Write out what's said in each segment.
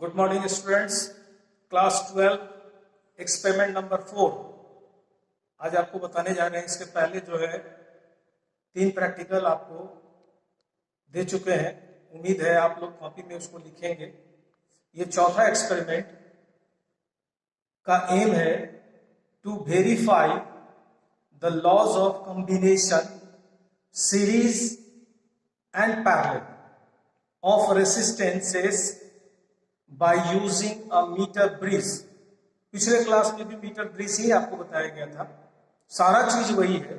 Good morning students, class 12 experiment number 4 आज आपको बताने जा रहे हैं। इसके पहले जो है 3 प्रैक्टिकल आपको दे चुके हैं। उम्मीद है आप लोग कॉपी में उसको लिखेंगे। ये चौथा एक्सपेरिमेंट का एम है to verify the laws of combination, series and parallel of resistances by using a metre bridge. पिछले क्लास में भी मीटर ब्रिज ही आपको बताया गया था। सारा चीज वही है,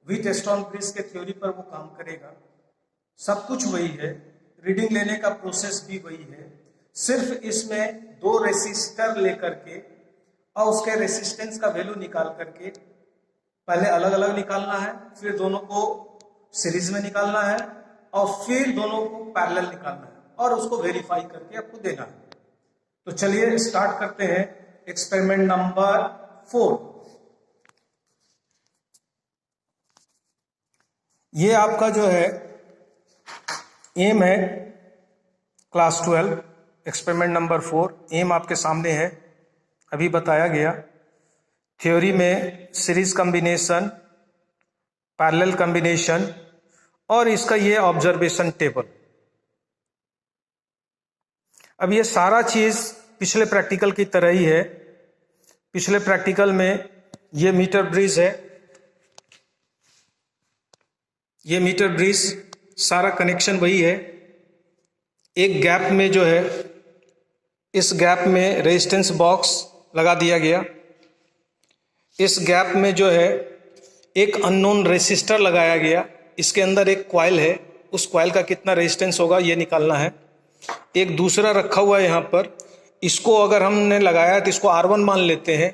व्हीटस्टोन ब्रिज के थ्योरी पर वो काम करेगा। सब कुछ वही है, रीडिंग लेने का प्रोसेस भी वही है। सिर्फ इसमें 2 रेसिस्टर लेकर के और उसके रेसिस्टेंस का वैल्यू निकाल करके पहले अलग अलग निकालना है, फिर दोनों को सीरीज में निकालना है और फिर दोनों को पैरेलल निकालना है और उसको वेरीफाई करके आपको देना है। तो चलिए स्टार्ट करते हैं एक्सपेरिमेंट नंबर 4। ये आपका जो है एम है क्लास 12 एक्सपेरिमेंट नंबर 4। एम आपके सामने है, अभी बताया गया। थ्योरी में सीरीज कॉम्बिनेशन, पैरेलल कॉम्बिनेशन और इसका ये ऑब्जर्वेशन टेबल। अब ये सारा चीज पिछले प्रैक्टिकल की तरह ही है। पिछले प्रैक्टिकल में ये मीटर ब्रिज है, ये मीटर ब्रिज सारा कनेक्शन वही है। एक गैप में जो है, इस गैप में रेजिस्टेंस बॉक्स लगा दिया गया। इस गैप में जो है एक अननोन रेसिस्टर लगाया गया। इसके अंदर एक कॉइल है, उस कॉइल का कितना रेजिस्टेंस होगा ये निकालना है। एक दूसरा रखा हुआ है यहाँ पर, इसको अगर हमने लगाया तो इसको R1 मान लेते हैं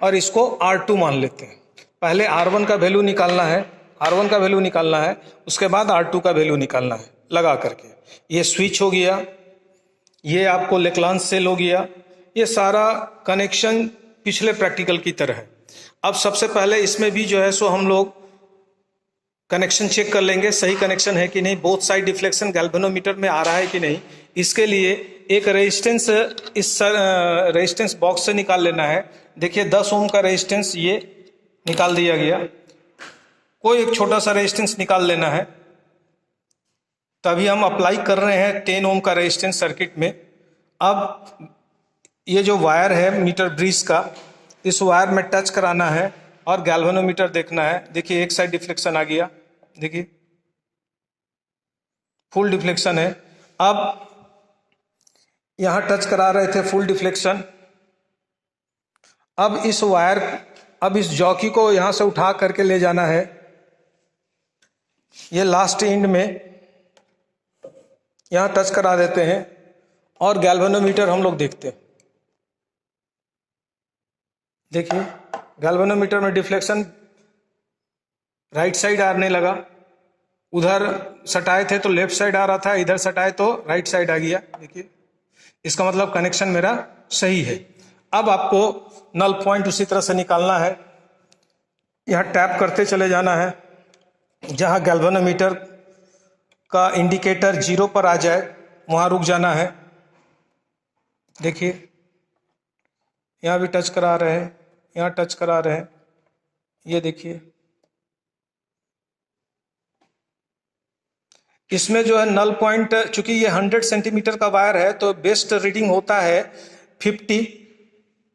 और इसको R2 मान लेते हैं। पहले R1 का वैल्यू निकालना है, R1 का वैल्यू निकालना है, उसके बाद R2 का वैल्यू निकालना है लगा करके। ये स्विच हो गया, ये आपको लेक्लांस सेल हो गया। ये सारा कनेक्शन पिछले प्रैक्टिकल की तरह है। अब सबसे पहले इसमें भी जो है सो हम लोग कनेक्शन चेक कर लेंगे, सही कनेक्शन है कि नहीं, बोथ साइड डिफ्लेक्शन गैल्वेनोमीटर में आ रहा है कि नहीं। इसके लिए एक रेजिस्टेंस इस रेजिस्टेंस बॉक्स से निकाल लेना है। देखिए 10 ओम का रेजिस्टेंस ये निकाल दिया गया। कोई एक छोटा सा रेजिस्टेंस निकाल लेना है। तभी हम अप्लाई कर रहे हैं 10 ओम का रेजिस्टेंस सर्किट में। अब ये जो वायर है मीटर ब्रिज का, इस वायर में टच कराना है और गैल्वेनोमीटर देखना है। देखिए एक साइड डिफ्लेक्शन आ गया, देखिए फुल डिफ्लेक्शन है। अब यहां टच करा रहे थे फुल डिफ्लेक्शन। अब इस वायर, अब इस जॉकी को यहां से उठा करके ले जाना है ये लास्ट एंड में, यहां टच करा देते हैं और गैल्वेनोमीटर हम लोग देखते हैं। देखिए गैल्वेनोमीटर में डिफ्लेक्शन राइट साइड आने लगा। उधर सटाए थे तो लेफ्ट साइड आ रहा था, इधर सटाए तो राइट साइड आ गया। देखिए इसका मतलब कनेक्शन मेरा सही है। अब आपको नल पॉइंट उसी तरह से निकालना है। यहाँ टैप करते चले जाना है, जहाँ गैल्वेनोमीटर का इंडिकेटर 0 पर आ जाए वहाँ रुक जाना है। देखिए यहाँ भी टच करा रहे हैं, यहाँ टच करा रहे हैं। ये देखिए इसमें जो है नल पॉइंट, चूंकि ये 100 सेंटीमीटर का वायर है तो बेस्ट रीडिंग होता है 50।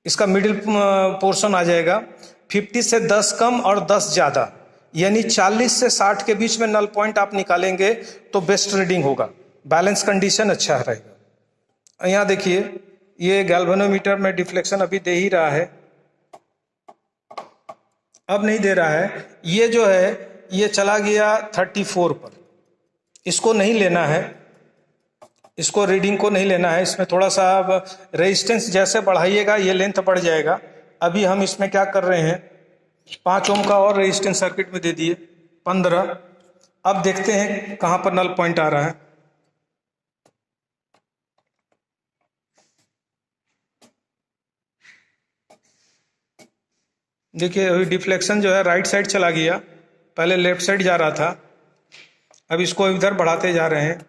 इसका मिडिल पोर्शन आ जाएगा। 50 से 10 कम और 10 ज़्यादा, यानी 40 से 60 के बीच में नल पॉइंट आप निकालेंगे तो बेस्ट रीडिंग होगा, बैलेंस कंडीशन अच्छा रहेगा। यहाँ देखिए ये गैल्वेनोमीटर में डिफ्लेक्शन अभी दे ही रहा है, अब नहीं दे रहा है। ये जो है ये चला गया 34 पर। इसको नहीं लेना है, इसको रीडिंग को नहीं लेना है। इसमें थोड़ा सा रेजिस्टेंस जैसे बढ़ाइएगा ये लेंथ बढ़ जाएगा। अभी हम इसमें क्या कर रहे हैं, 5 ओम का और रेजिस्टेंस सर्किट में दे दिए 15। अब देखते हैं कहाँ पर नल पॉइंट आ रहा है। देखिए अभी डिफ्लेक्शन जो है राइट साइड चला गया, पहले लेफ्ट साइड जा रहा था, अब इसको इधर बढ़ाते जा रहे हैं।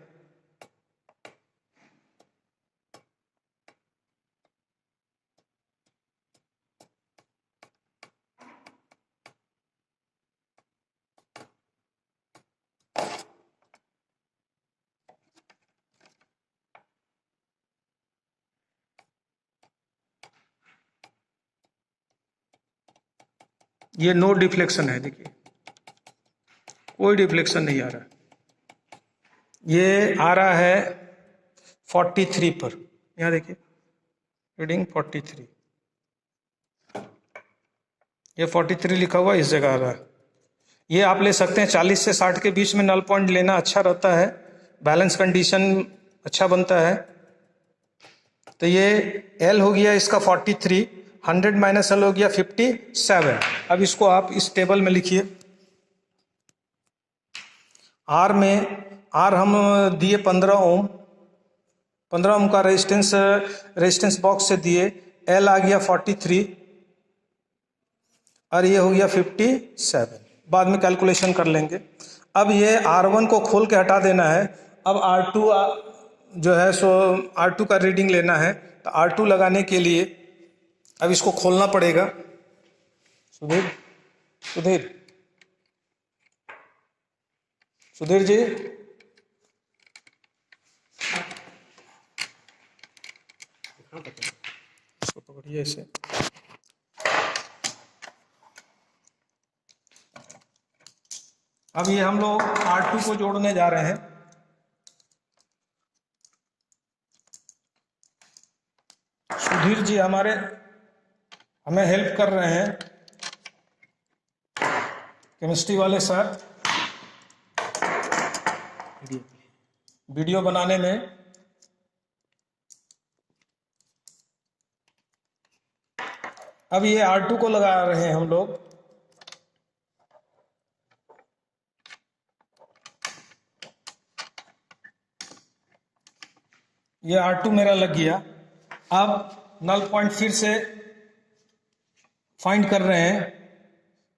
ये नो डिफ्लेक्शन है, देखिए कोई डिफ्लेक्शन नहीं आ रहा। ये आ रहा है 43 पर, यहाँ देखिए रीडिंग 43, ये 43 लिखा हुआ इस जगह आ रहा है। ये आप ले सकते हैं 40 से 60 के बीच में नल पॉइंट लेना अच्छा रहता है, बैलेंस कंडीशन अच्छा बनता है। तो ये L हो गया इसका 43, 100 माइनस L हो गया 57। अब इसको आप इस टेबल में लिखिए। R में R हम दिए 15 ओम, 15 ओम का रेजिस्टेंस बॉक्स से दिए, L आ गया 43 और ये हो गया 57। बाद में कैलकुलेशन कर लेंगे। अब ये R1 को खोल के हटा देना है। अब R2 जो है सो R2 का रीडिंग लेना है। तो R2 लगाने के लिए अब इसको खोलना पड़ेगा। सुधीर सुधीर सुधीर जी, इसको पकड़िए इसे। अब ये हम लोग R2 को जोड़ने जा रहे हैं। सुधीर जी हमें हेल्प कर रहे हैं, केमिस्ट्री वाले सर, वीडियो बनाने में। अब ये R2 को लगा रहे हैं हम लोग। ये R2 मेरा लग गया। अब नल पॉइंट फिर से फाइंड कर रहे हैं।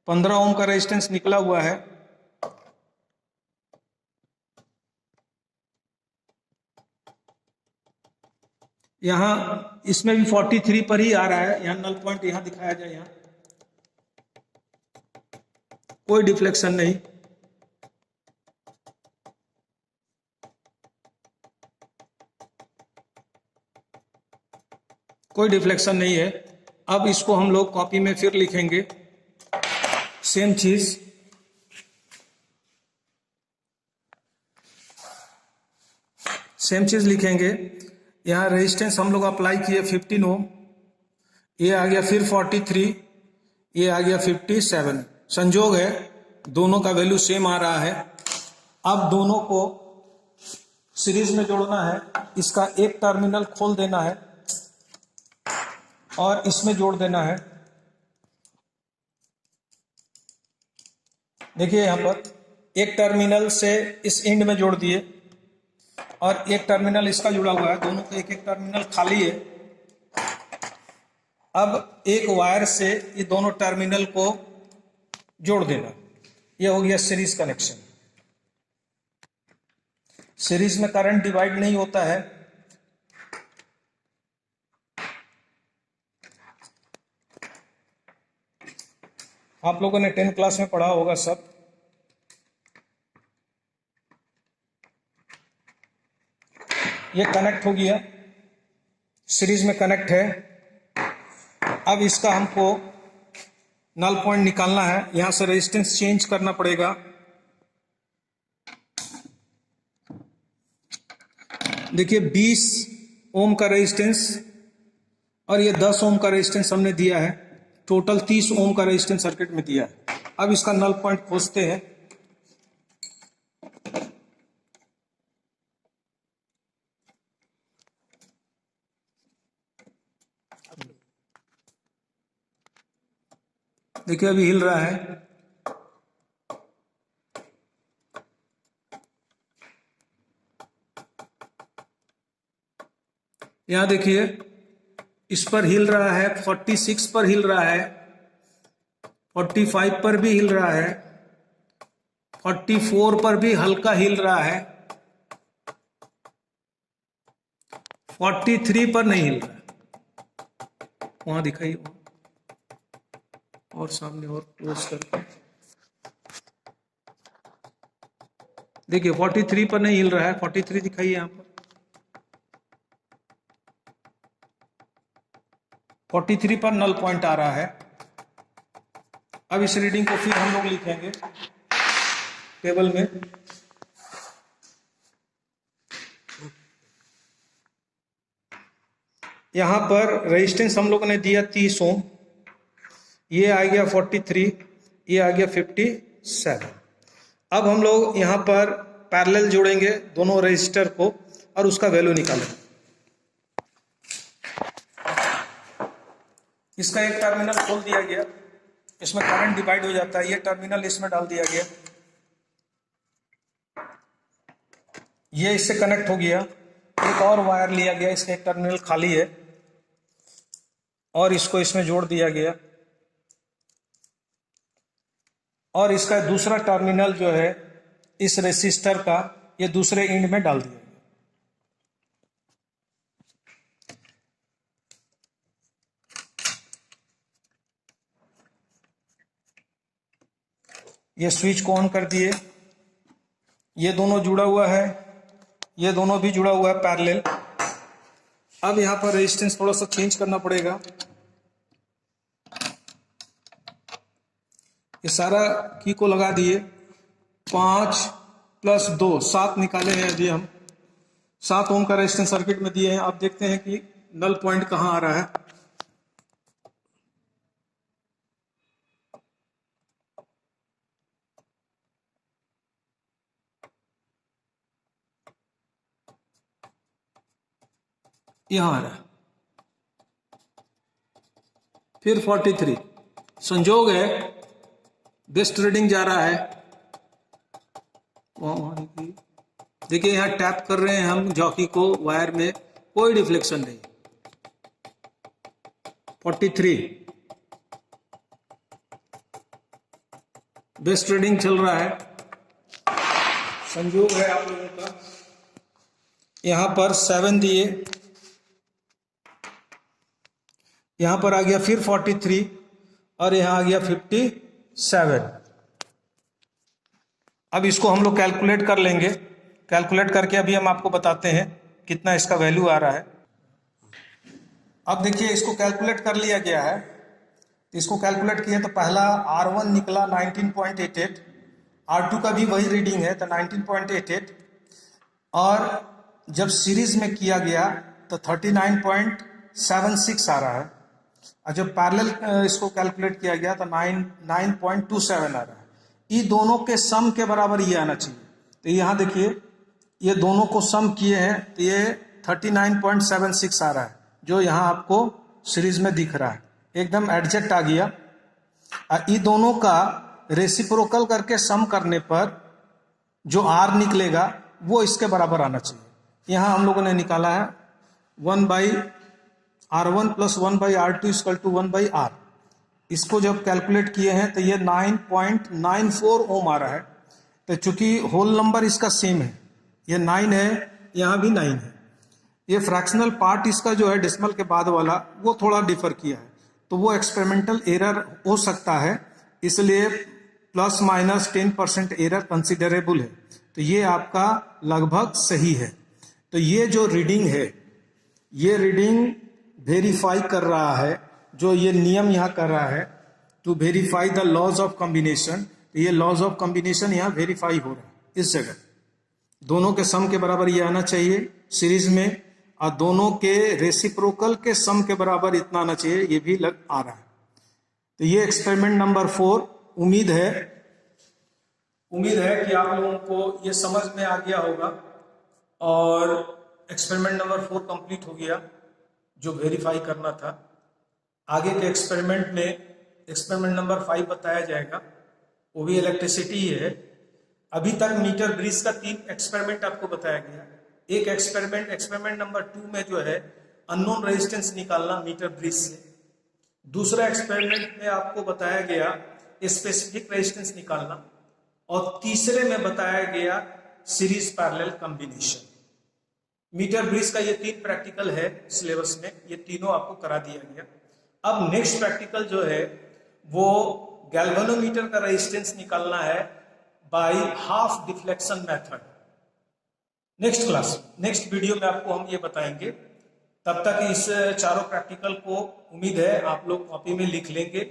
15 ओम का रेजिस्टेंस निकला हुआ है। यहाँ इसमें भी 43 पर ही आ रहा है। यहाँ नल पॉइंट यहाँ दिखाया जाए, यहाँ कोई डिफ्लेक्शन नहीं। कोई डिफ्लेक्शन नहीं है। अब इसको हम लोग कॉपी में फिर लिखेंगे, सेम चीज। लिखेंगे। यहाँ रेजिस्टेंस हम लोग अप्लाई किए 15 ओम, ये आ गया फिर 43, ये आ गया 57। संजोग है दोनों का वैल्यू सेम आ रहा है। अब दोनों को सीरीज में जोड़ना है। इसका एक टर्मिनल खोल देना है और इसमें जोड़ देना है। देखिए यहाँ पर एक टर्मिनल से इस एंड में जोड़ दिए और एक टर्मिनल इसका जुड़ा हुआ है। दोनों का एक एक टर्मिनल खाली है। अब एक वायर से ये दोनों टर्मिनल को जोड़ देना। ये हो गया सीरीज कनेक्शन। सीरीज में करंट डिवाइड नहीं होता है। आप लोगों ने 10th क्लास में पढ़ा होगा सब। ये कनेक्ट हो गया, सीरीज में कनेक्ट है। अब इसका हमको नल पॉइंट निकालना है। यहां से रेजिस्टेंस चेंज करना पड़ेगा। देखिए 20 ओम का रेजिस्टेंस और ये 10 ओम का रेजिस्टेंस हमने दिया है। टोटल 30 ओम का रेजिस्टेंस सर्किट में दिया है। अब इसका नल पॉइंट खोजते हैं। देखिए अभी हिल रहा है। यहां देखिए इस पर हिल रहा है, 46 पर हिल रहा है, 45 पर भी हिल रहा है, 44 पर भी हल्का हिल रहा है, 43 पर नहीं हिल रहा है। वहां दिखाइए और सामने और क्लोज करके देखिए 43 पर नहीं हिल रहा है। 43 दिखाइए यहां पर। 43 पर नल पॉइंट आ रहा है। अब इस रीडिंग को फिर हम लोग लिखेंगे टेबल में। यहाँ पर रेजिस्टेंस हम लोगों ने दिया 30 ओम, ये आ गया 43, ये आ गया 57। अब हम लोग यहाँ पर पैरेलल जोड़ेंगे दोनों रेजिस्टर को और उसका वैल्यू निकालेंगे। इसका एक टर्मिनल खोल दिया गया, इसमें करंट डिवाइड हो जाता है, ये टर्मिनल इसमें डाल दिया गया, ये इससे कनेक्ट हो गया। एक और वायर लिया गया, इसका एक टर्मिनल खाली है और इसको इसमें जोड़ दिया गया, और इसका दूसरा टर्मिनल जो है इस रेसिस्टर का, ये दूसरे एंड में डाल दिया गया। ये स्विच को ऑन कर दिए, ये दोनों जुड़ा हुआ है, ये दोनों भी जुड़ा हुआ है पैरेलल। अब यहां पर रेजिस्टेंस थोड़ा सा चेंज करना पड़ेगा। ये सारा की को लगा दिए, 5 + 2 7 निकाले हैं अभी हम। 7 ओम का रेजिस्टेंस सर्किट में दिए हैं। आप देखते हैं कि नल पॉइंट कहां आ रहा है। यहां आ रहा है। फिर 43 संजोग है, बेस्ट रीडिंग जा रहा है। देखिए यहां टैप कर रहे हैं हम जॉकी को वायर में, कोई डिफ्लेक्शन नहीं। 43 बेस्ट रीडिंग चल रहा है, संजोग है आप लोगों का। यहां पर 7 दिए, यहां पर आ गया फिर 43 और यहां आ गया 57। अब इसको हम लोग कैलकुलेट कर लेंगे। कैलकुलेट करके अभी हम आपको बताते हैं कितना इसका वैल्यू आ रहा है। अब देखिए इसको कैलकुलेट कर लिया गया है। इसको कैलकुलेट किया तो पहला R1 निकला 19.88, R2 का भी वही रीडिंग है तो 19.88, और जब सीरीज में किया गया तो 39.76 आ रहा है, और जब पैरेलल इसको कैलकुलेट किया गया तो 9.27 आ रहा है। ये दोनों के सम के बराबर ये आना चाहिए। तो यहाँ देखिए ये दोनों को सम किए हैं तो ये 39.76 आ रहा है, जो यहाँ आपको सीरीज में दिख रहा है, एकदम एडजस्ट आ गया। ये दोनों का रेसिप्रोकल करके सम करने पर जो R निकलेगा वो इसके बराबर आना चाहिए। यहाँ हम लोगों ने निकाला है 1/R1 + 1/R2 = 1/R। इसको जब कैलकुलेट किए हैं तो ये 9.94 ओम आ रहा है। तो चूंकि होल नंबर इसका सेम है, ये 9 है, यहाँ भी 9 है। ये फ्रैक्शनल पार्ट इसका जो है डेसिमल के बाद वाला वो थोड़ा डिफर किया है, तो वो एक्सपेरिमेंटल एरर हो सकता है, इसलिए ±10% एरर कंसिडरेबल है। तो ये आपका लगभग सही है। तो ये जो रीडिंग है, ये रीडिंग वेरीफाई कर रहा है, जो ये नियम यहाँ कर रहा है to verify the laws of combination. तो ये लॉज ऑफ कॉम्बिनेशन यहाँ वेरीफाई हो रहा है इस जगह। दोनों के सम के बराबर ये आना चाहिए सीरीज में, और दोनों के रेसिप्रोकल के सम के बराबर इतना आना चाहिए, ये भी लग आ रहा है। तो ये एक्सपेरिमेंट नंबर 4, उम्मीद है कि आप लोगों को ये समझ में आ गया होगा। और एक्सपेरिमेंट नंबर 4 कंप्लीट हो गया, जो वेरीफाई करना था। आगे के एक्सपेरिमेंट में एक्सपेरिमेंट नंबर 5 बताया जाएगा, वो भी इलेक्ट्रिसिटी ही है। अभी तक मीटर ब्रिज का 3 एक्सपेरिमेंट आपको बताया गया। एक एक्सपेरिमेंट नंबर 2 में जो है अननोन रेजिस्टेंस निकालना मीटर ब्रिज से। दूसरा एक्सपेरिमेंट में आपको बताया गया स्पेसिफिक रेजिस्टेंस निकालना, और तीसरे में बताया गया series parallel combination. Metre bridge का ये 3 प्रैक्टिकल है सिलेबस में, ये तीनों आपको करा दिया गया। अब नेक्स्ट प्रैक्टिकल जो है वो गैल्वेनोमीटर का रेजिस्टेंस निकालना है by half deflection method. Next video में आपको हम ये बताएंगे। तब तक इस चारों प्रैक्टिकल को उम्मीद है आप लोग कॉपी में लिख लेंगे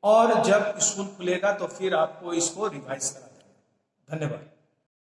और जब स्कूल खुलेगा तो फिर आपको इसको रिवाइज करा देंगे। धन्यवाद।